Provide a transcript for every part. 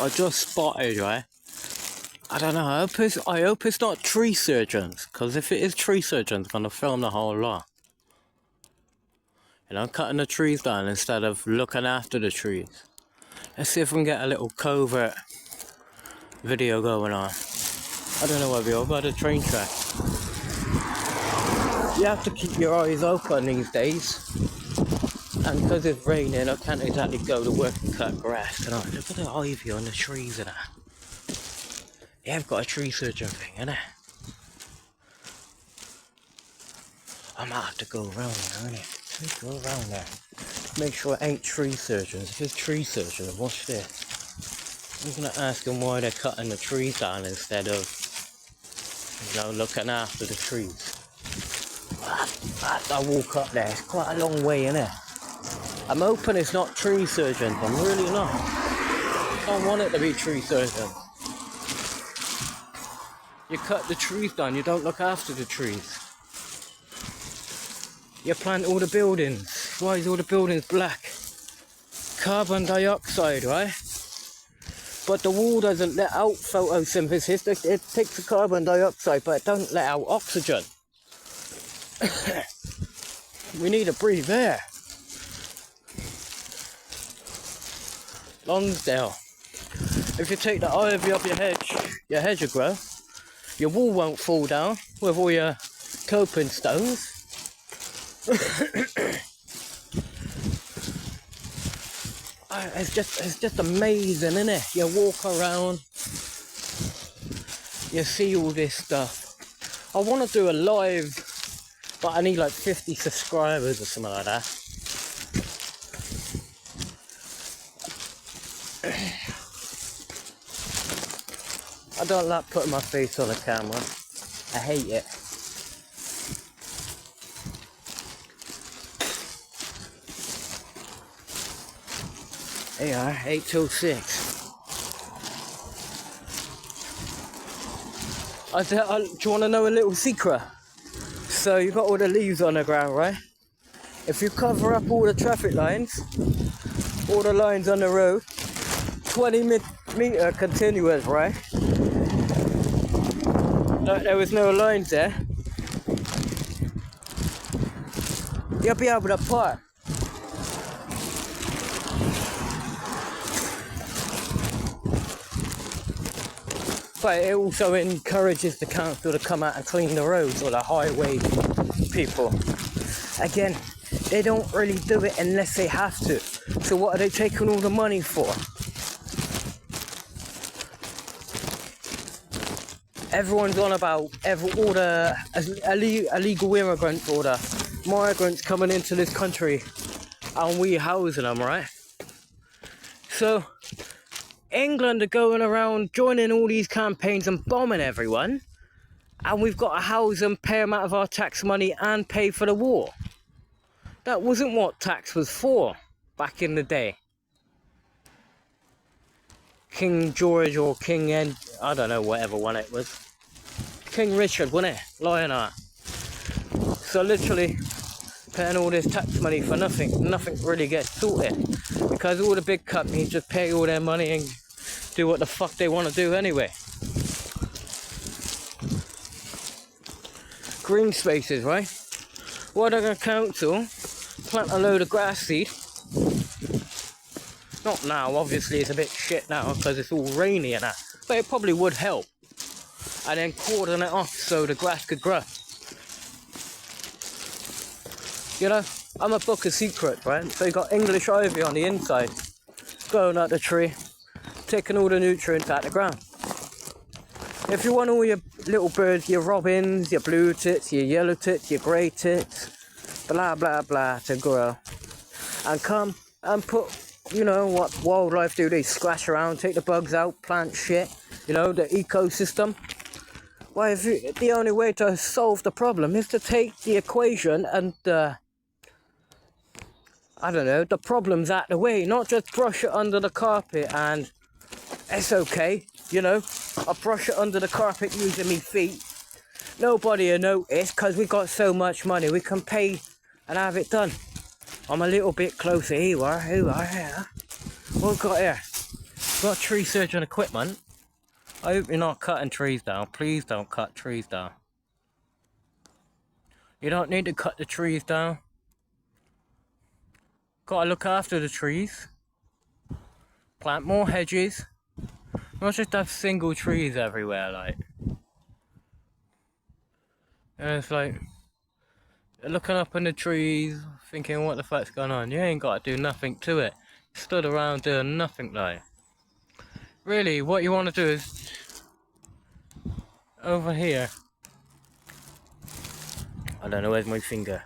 I just spotted, right? I don't know, I hope it's not tree surgeons, because if it is tree surgeons, I'm going to film the whole lot. You know, cutting the trees down instead of looking after the trees. Let's see if we can get a little covert video going on. I don't know where we are, by the train track. You have to keep your eyes open these days. And because it's raining, I can't exactly go to work and cut grass tonight. Look at the ivy on the trees and that. Yeah, I've got a tree surgeon thing, innit? I might have to go around there, innit? Let's go around there. Make sure it ain't tree surgeons. If it's tree surgeons, watch this. I'm gonna ask them why they're cutting the trees down instead of, you know, looking after the trees. I walk up there, it's quite a long way, innit? I'm hoping it's not tree surgeons, I'm really not. I don't want it to be tree surgeons. You cut the trees down, you don't look after the trees. You plant all the buildings. Why is all the buildings black? Carbon dioxide, right? But the wall doesn't let out photosynthesis. It takes the carbon dioxide, but it doesn't let out oxygen. We need to breathe air. Lonsdale. If you take the ivy off your hedge will grow. Your wall won't fall down with all your coping stones. It's just amazing, isn't it? You walk around, you see all this stuff. I want to do a live, but I need like 50 subscribers or something like that. I don't like putting my face on the camera. I hate it. They are 8 till 6. Do you want to know a little secret? So you've got all the leaves on the ground, right? If you cover up all the traffic lines, all the lines on the road, 20 meter continuous, right? There was no lines there. You'll be able to park. But it also encourages the council to come out and clean the roads, or the highway people. Again, they don't really do it unless they have to. So what are they taking all the money for? Everyone's on about all the illegal immigrants or the migrants coming into this country and we housing them, right? So England are going around joining all these campaigns and bombing everyone, and we've got to house them, pay them out of our tax money and pay for the war. That wasn't what tax was for back in the day. King George or King I don't know, whatever one it was. King Richard, wasn't it? Lionheart. So literally paying all this tax money for nothing. Nothing really gets sorted. Because all the big companies just pay all their money and do what the fuck they want to do anyway. Green spaces, right? Why don't the council plant a load of grass seed? Not now, obviously it's a bit shit now because it's all rainy and that. But it probably would help. And then cordon it off so the grass could grow. You know, I'm a book of secrets, right? So you got English ivy on the inside, growing out the tree, taking all the nutrients out of the ground. If you want all your little birds, your robins, your blue tits, your yellow tits, your grey tits, blah blah blah to grow, and come and put, you know what wildlife do, they scratch around, take the bugs out, plant shit, you know, the ecosystem. Well, the only way to solve the problem is to take the equation and, I don't know, the problem's out the way, not just brush it under the carpet and it's okay, you know. I brush it under the carpet using me feet. Nobody will notice because we got so much money, we can pay and have it done. I'm a little bit closer. Here we are, here. What we got here? got tree surgeon equipment. I hope you're not cutting trees down. Please don't cut trees down. You don't need to cut the trees down. Gotta look after the trees. Plant more hedges. Not just have single trees everywhere, like. And it's like, looking up in the trees, thinking what the fuck's going on. You ain't gotta do nothing to it. Stood around doing nothing, like. Really, what you want to do is over here. I don't know, where's my finger?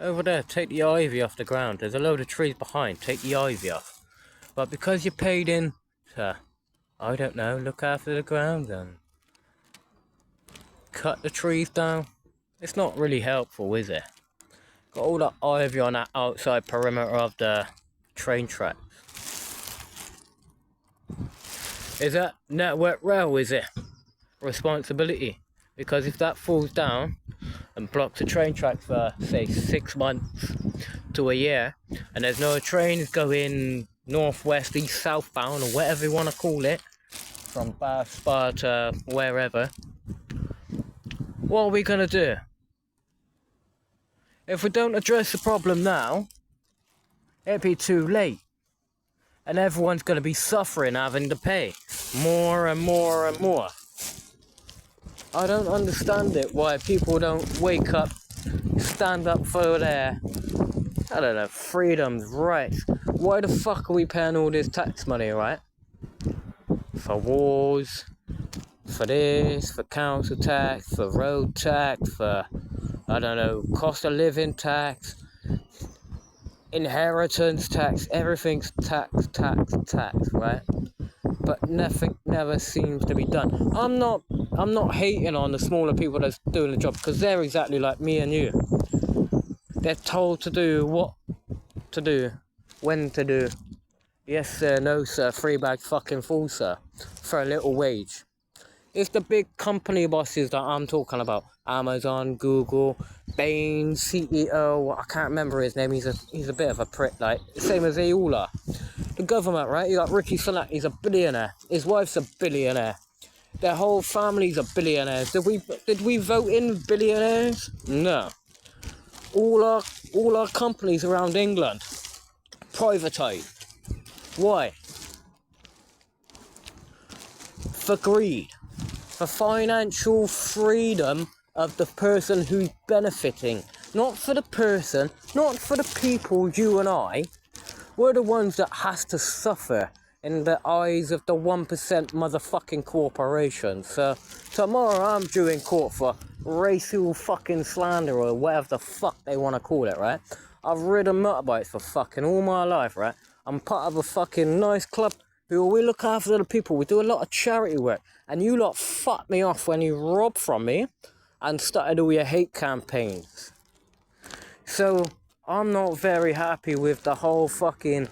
Over there, take the ivy off the ground. There's a load of trees behind. Take the ivy off. But because you paid in to, I don't know, look after the ground and cut the trees down, it's not really helpful, is it? Got all that ivy on that outside perimeter of the train track. Is that Network Rail, is it? Responsibility? Because if that falls down and blocks the train track for, say, 6 months to a year, and there's no trains going northwest, east, southbound, or whatever you want to call it, from Bath Spa to wherever, what are we going to do? If we don't address the problem now, it'll be too late. And everyone's going to be suffering, having to pay more and more and more. I don't understand it, why people don't wake up, stand up for their, I don't know, freedoms, rights. Why the fuck are we paying all this tax money, right? For wars, for this, for council tax, for road tax, for, I don't know, cost of living tax, inheritance tax, everything's tax, right? But nothing never seems to be done. I'm not hating on the smaller people that's doing the job, because they're exactly like me and you. They're told to do what to do, when to do. Yes sir, no sir, 3 bags fucking full sir, for a little wage. It's the big company bosses that I'm talking about. Amazon, Google, Bain, CEO, I can't remember his name, he's a bit of a prick, like, same as they all are. The government, right, you got Rishi Sunak, he's a billionaire, his wife's a billionaire, their whole family's a billionaires. Did we vote in billionaires? No. All our companies around England privatised. Why? For greed. For financial freedom of the person who's benefiting. Not for the person, not for the people, you and I. We're the ones that has to suffer in the eyes of the 1% motherfucking corporation. So tomorrow I'm due in court for racial fucking slander or whatever the fuck they want to call it, right? I've ridden motorbikes for fucking all my life, right? I'm part of a fucking nice club who we look after the people. We do a lot of charity work. And you lot fucked me off when you robbed from me and started all your hate campaigns. So I'm not very happy with the whole fucking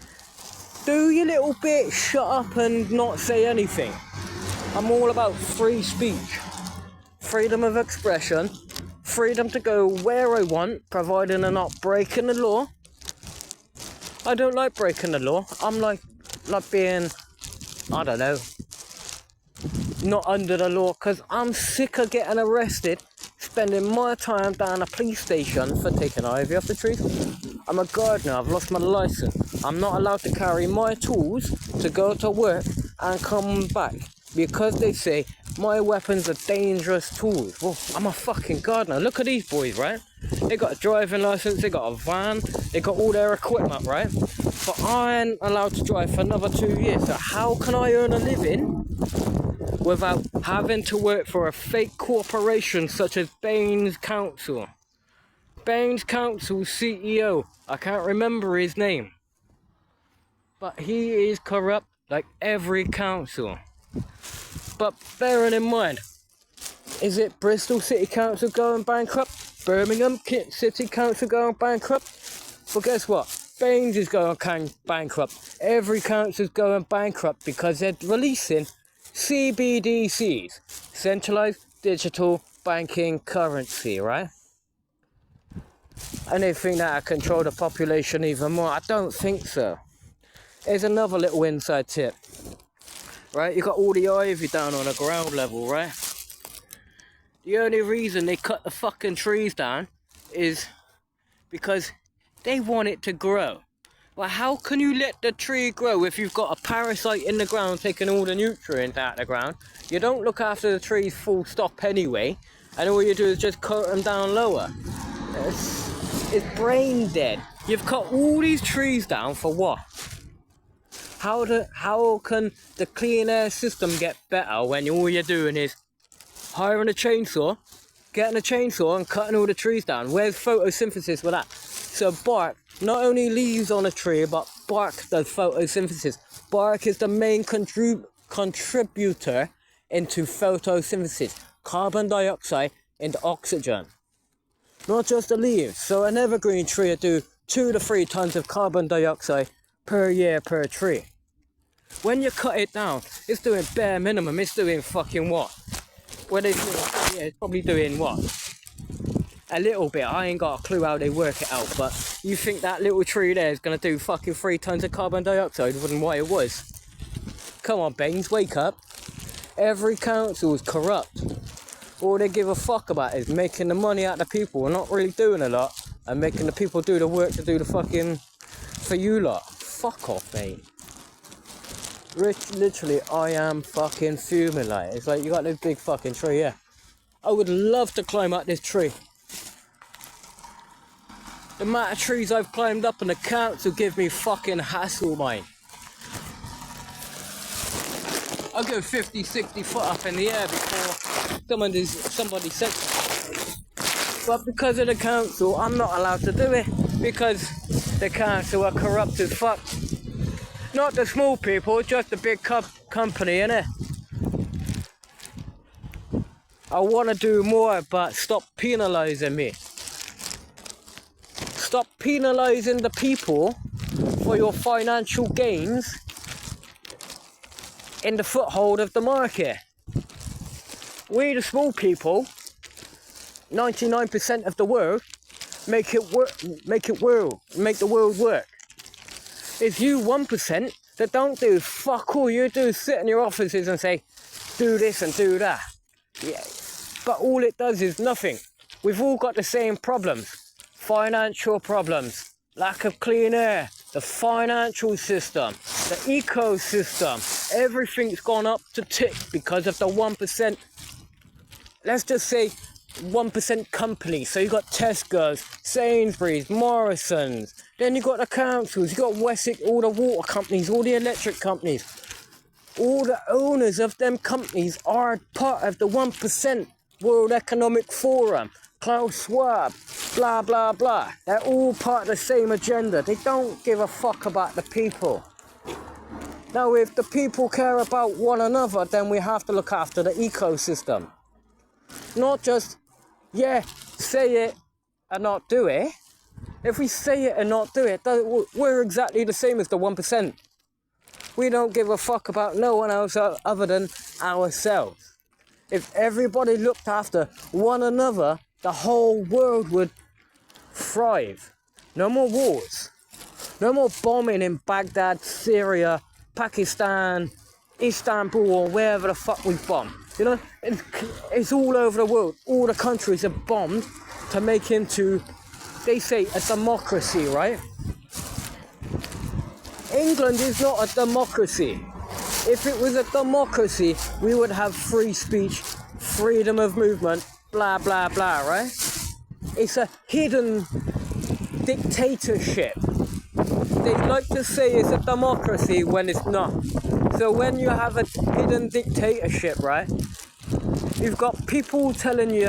do your little bit, shut up and not say anything. I'm all about free speech, freedom of expression, freedom to go where I want, providing I'm not breaking the law. I don't like breaking the law. I'm like being, I don't know, not under the law, because I'm sick of getting arrested, spending my time down a police station for taking ivy off the trees. I'm a gardener, I've lost my license. I'm not allowed to carry my tools to go to work and come back because they say my weapons are dangerous tools. Well, I'm a fucking gardener. Look at these boys, right? They got a driving license, they got a van, they got all their equipment, right? But I ain't allowed to drive for another 2 years. So how can I earn a living without having to work for a fake corporation such as Baines Council? Baines Council CEO, I can't remember his name, but he is corrupt like every council. But bearing in mind, is it Bristol City Council going bankrupt? Birmingham City Council going bankrupt? Well, guess what? Baines is going bankrupt. Every council's going bankrupt because they're releasing CBDCs, centralized digital banking currency, right? And they think that'll control the population even more. I don't think so. Here's another little inside tip. right? You got all the ivy down on the ground level, right? The only reason they cut the fucking trees down is because they want it to grow. Well, how can you let the tree grow if you've got a parasite in the ground taking all the nutrients out of the ground? You don't look after the trees full stop anyway, and all you do is just cut them down lower. It's brain dead. You've cut all these trees down for what? How can the clean air system get better when all you're doing is hiring a chainsaw, getting a chainsaw and cutting all the trees down? Where's photosynthesis with that? So bark not only leaves on a tree, but bark does photosynthesis. Bark is the main contributor into photosynthesis. Carbon dioxide into oxygen. Not just the leaves. So an evergreen tree will do 2 to 3 tons of carbon dioxide per year per tree. When you cut it down, it's doing bare minimum. It's doing fucking what? Well, it's probably doing what? A little bit. I ain't got a clue how they work it out, but you think that little tree there is going to do fucking 3 tons of carbon dioxide than what it was? Come on, Baines, wake up. Every council is corrupt. All they give a fuck about is making the money out of the people and not really doing a lot, and making the people do the work to do the fucking for you lot. Fuck off, mate. Literally, I am fucking fuming, like. It's like, you got this big fucking tree, yeah. I would love to climb up this tree. The amount of trees I've climbed up and the council give me fucking hassle, mate. I'll go 50, 60 foot up in the air before somebody says something. But because of the council, I'm not allowed to do it. Because the council are corrupt as fuck. Not the small people, just the big company, innit? I want to do more, but stop penalising me. Stop penalising the people for your financial gains in the foothold of the market. We, the small people, 99% of the world, make the world work. It's you 1% that don't do fuck all. You do is sit in your offices and say, do this and do that. Yeah. But all it does is nothing. We've all got the same problems. Financial problems, lack of clean air, the financial system, the ecosystem. Everything's gone up to tick because of the 1%. Let's just say 1% companies. So you got Tesco's, Sainsbury's, Morrison's. Then you got the councils, you got Wessex, all the water companies, all the electric companies. All the owners of them companies are part of the 1% World Economic Forum. Klaus Schwab, blah, blah, blah. They're all part of the same agenda. They don't give a fuck about the people. Now, if the people care about one another, then we have to look after the ecosystem. Not just, yeah, say it and not do it. If we say it and not do it, we're exactly the same as the 1%. We don't give a fuck about no one else other than ourselves. If everybody looked after one another, the whole world would thrive. No more wars. No more bombing in Baghdad, Syria, Pakistan, Istanbul, or wherever the fuck we bomb. You know, it's all over the world. All the countries are bombed to make into, they say, a democracy, right? England is not a democracy. If it was a democracy, we would have free speech, freedom of movement, blah, blah, blah, right? It's a hidden dictatorship. They like to say it's a democracy when it's not. So when you have a hidden dictatorship, right, you've got people telling you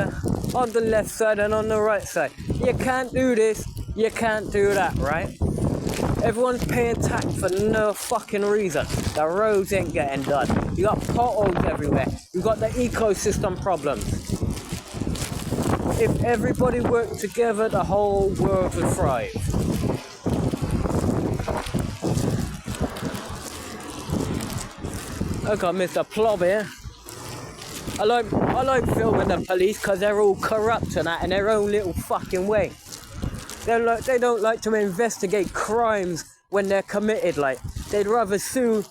on the left side and on the right side, you can't do this, you can't do that, right? Everyone's paying tax for no fucking reason. The roads ain't getting done. You got potholes everywhere. You got the ecosystem problems. If everybody worked together, the whole world would thrive. I got Mr. Plob here. I like filming the police because they're all corrupt and that in their own little fucking way. They don't like to investigate crimes when they're committed. Like, they'd rather sue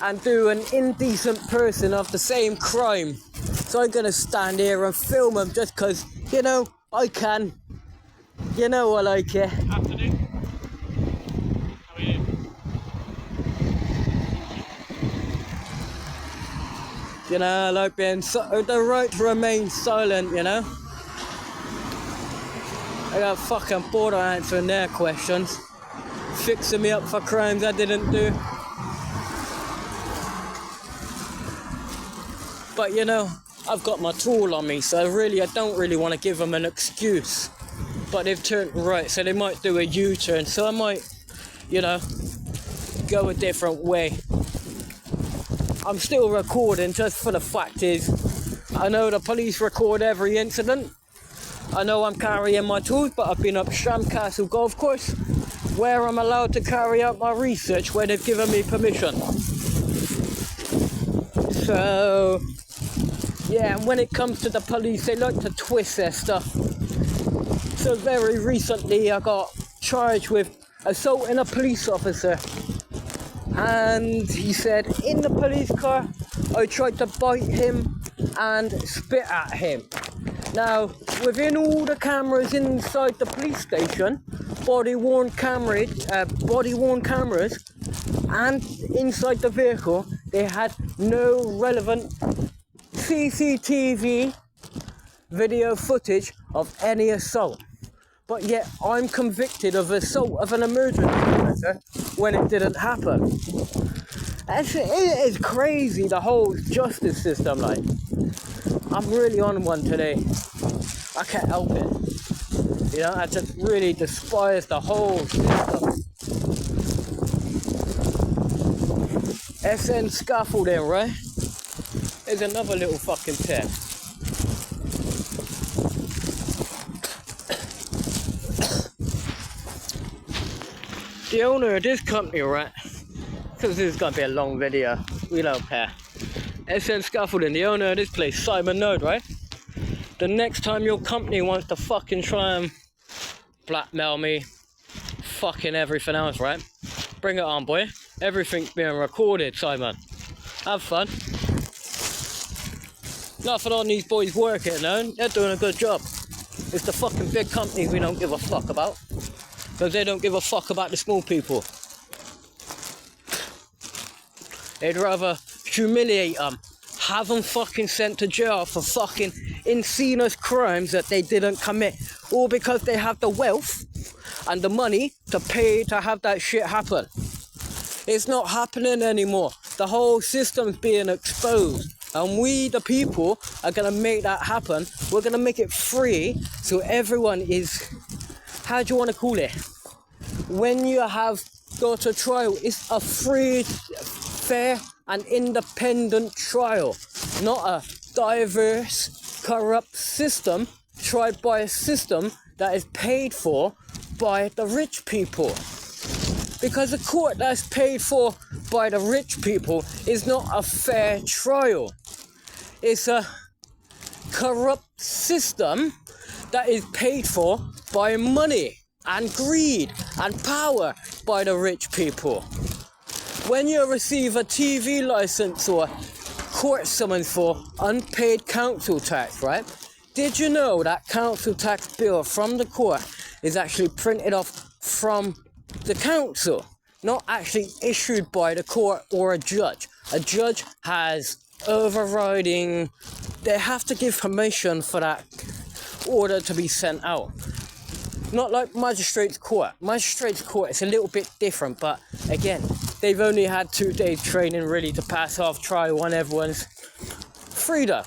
and do an indecent person of the same crime. So I'm gonna stand here and film them just cause, you know, I can. You know I like it. Afternoon. How are you? You know, I like being the right to remain silent, you know. I got fucking bored of answering their questions, fixing me up for crimes I didn't do. But you know, I've got my tool on me, so I don't really want to give them an excuse. But they've turned right, so they might do a U-turn, so I might, you know, go a different way. I'm still recording, just for the fact is, I know the police record every incident. I know I'm carrying my tools, but I've been up Castle Golf Course, where I'm allowed to carry out my research, where they've given me permission. So, yeah, and when it comes to the police, they like to twist their stuff. So very recently, I got charged with assaulting a police officer. And he said, in the police car, I tried to bite him and spit at him. Now, within all the cameras inside the police station, body-worn cameras, and inside the vehicle, they had no relevant CCTV video footage of any assault. But yet, I'm convicted of assault of an emergency officer when it didn't happen. It is crazy, the whole justice system, like. I'm really on one today. I can't help it. You know, I just really despise the whole system. SN scaffolding, right? There's another little fucking tip. The owner of this company, right? Because this is going to be a long video. We don't care. SN Scaffolding, the owner of this place, Simon Node, right? The next time your company wants to fucking try and blackmail me, fucking everything else, right? Bring it on, boy. Everything's being recorded, Simon. Have fun. Nothing on these boys working, no? They're doing a good job. It's the fucking big companies we don't give a fuck about. Because they don't give a fuck about the small people. They'd rather humiliate them, have them fucking sent to jail for fucking insane crimes that they didn't commit, all because they have the wealth and the money to pay to have that shit happen. It's not happening anymore. The whole system's being exposed, and we, the people, are gonna make that happen. We're gonna make it free, so everyone is, how do you want to call it? When you have go to trial, it's a free, fair and independent trial, not a diverse, corrupt system tried by a system that is paid for by the rich people. Because a court that's paid for by the rich people is not a fair trial. It's a corrupt system that is paid for by money and greed and power by the rich people. When you receive a TV license or court summons for unpaid council tax, right? Did you know that council tax bill from the court is actually printed off from the council, not actually issued by the court or a judge? A judge has overriding, they have to give permission for that order to be sent out. Not like magistrate's court. Magistrate's court is a little bit different, but again, they've only had 2 days training really to pass off trial on everyone's freedom,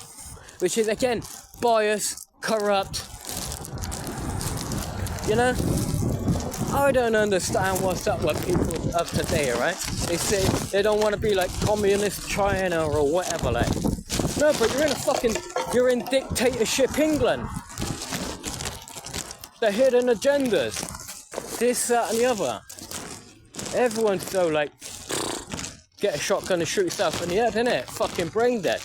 which is again biased, corrupt. You know, I don't understand what's up with people of today, right? They say they don't want to be like communist China or whatever, like. No, but you're in dictatorship England. The hidden agendas, this, that and the other. Everyone's so like, get a shotgun and shoot yourself in the head, innit? Fucking brain dead.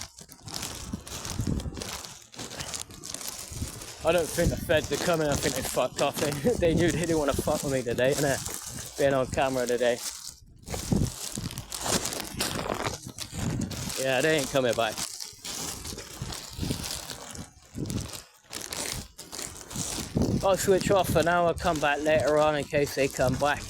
I don't think the feds are coming. I think they fucked off. They knew they didn't want to fuck with me today, innit? Being on camera today. Yeah, they ain't coming back. I'll switch off for now. I'll come back later on in case they come back.